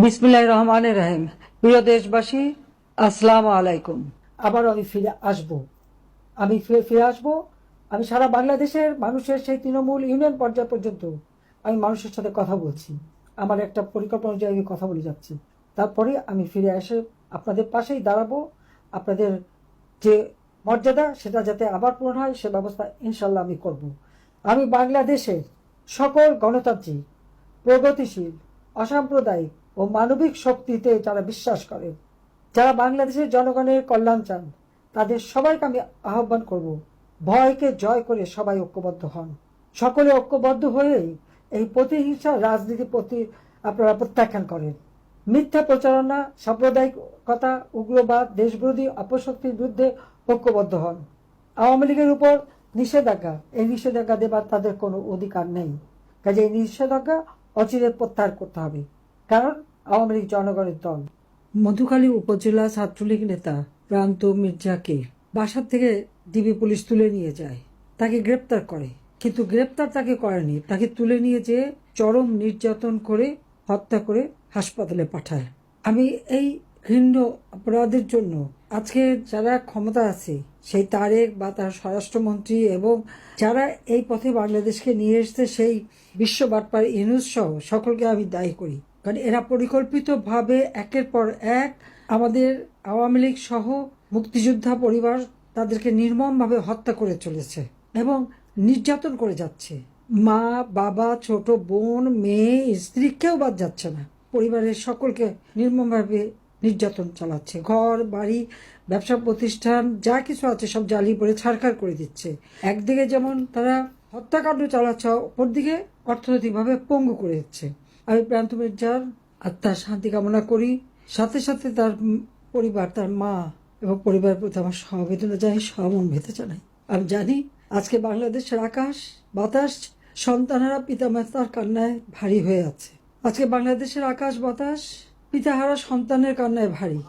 বিসমিল্লাহির রহমানির রহিম। প্রিয় দেশবাসী, আসসালামু আলাইকুম। আবারও আমি ফিরে আসব। ফিরে আসব। আমি সারা বাংলাদেশের মানুষের সেই তৃণমূল ইউনিয়ন পর্যায় পর্যন্ত আমি মানুষের সাথে কথা বলছি। আমার একটা পরিকল্পনা অনুযায়ী আমি কথা বলে যাচ্ছি। তারপরে আমি ফিরে এসে আপনাদের পাশেই দাঁড়াবো। আপনাদের যে মর্যাদা সেটা যাতে আবার পূরণ হয় সে ব্যবস্থা ইনশাল্লাহ আমি করব। আমি বাংলাদেশের সকল গণতান্ত্রিক, প্রগতিশীল, অসাম্প্রদায়িক ও মানবিক শক্তিতে যারা বিশ্বাস করে, যারা বাংলাদেশের জনগণের কল্যাণ চান, তাদের সবাইকে আমি আহ্বান করব, ভয়কে জয় করে সবাই ঐক্যবদ্ধ হন। সকলে ঐক্যবদ্ধ হয়েই এই প্রতিহিংসা রাজনীতি আপনারা প্রত্যাখ্যান করেন। মিথ্যা প্রচারণা, সাম্প্রদায়িকতা, উগ্রবাদ, দেশবিরোধী অপশক্তির বিরুদ্ধে ঐক্যবদ্ধ হন। আওয়ামী লীগের উপর নিষেধাজ্ঞা, এই নিষেধাজ্ঞা দেবার তাদের কোনো অধিকার নেই। কাজে এই নিষেধাজ্ঞা অচিরে প্রত্যাহার করতে হবে, কারণ আওয়ামী লীগ জনগণের দল। মধুখালী উপজেলা ছাত্রলীগ নেতা প্রান্ত মির্জাকে বাসা থেকে ডিবি পুলিশ তুলে নিয়ে যায়, তাকে গ্রেপ্তার করে। কিন্তু গ্রেপ্তার তাকে করেনি, তাকে তুলে নিয়ে যেয়ে চরম নির্যাতন করে হত্যা করে হাসপাতালে পাঠায়। আমি এই ঘৃণ্য অপরাধের জন্য আজকে যারা ক্ষমতা আছে, সেই তারেক বা তার স্বরাষ্ট্রমন্ত্রী এবং যারা এই পথে বাংলাদেশকে নিয়ে এসছে, সেই বিশ্ব বাটপার ইউনূস সহ সকলকে আমি দায়ী করি। কারণ এরা পরিকল্পিতভাবে একের পর এক আমাদের আওয়ামী লীগ সহ মুক্তিযোদ্ধা পরিবার তাদেরকে নির্মমভাবে হত্যা করে চলেছে এবং নির্যাতন করে যাচ্ছে। মা, বাবা, ছোট বোন, মেয়ে, স্ত্রী কেউ বাদ যাচ্ছে না। পরিবারের সকলকে নির্মমভাবে নির্যাতন চালাচ্ছে। ঘর বাড়ি, ব্যবসা প্রতিষ্ঠান যা কিছু আছে সব জ্বালিয়ে পড়ে ছারখার করে দিচ্ছে। একদিকে যেমন তারা হত্যাকাণ্ড চালাচ্ছে, অপরদিকে অর্থনৈতিকভাবে পঙ্গু করে দিচ্ছে। আমি প্রান্ত মির্জার আত্মার শান্তি কামনা করি, সাথে সাথে তার পরিবার, তার মা এবং পরিবারের প্রতি আমার সমবেদনা জানাই, সমবেদনা জানাই। আমি জানি আজকে বাংলাদেশের আকাশ বাতাস সন্তানেরা পিতামাতার কান্নায় ভারী হয়ে আছে। আজকে বাংলাদেশের আকাশ বাতাস পিতাহারা সন্তানের কান্নায় ভারী।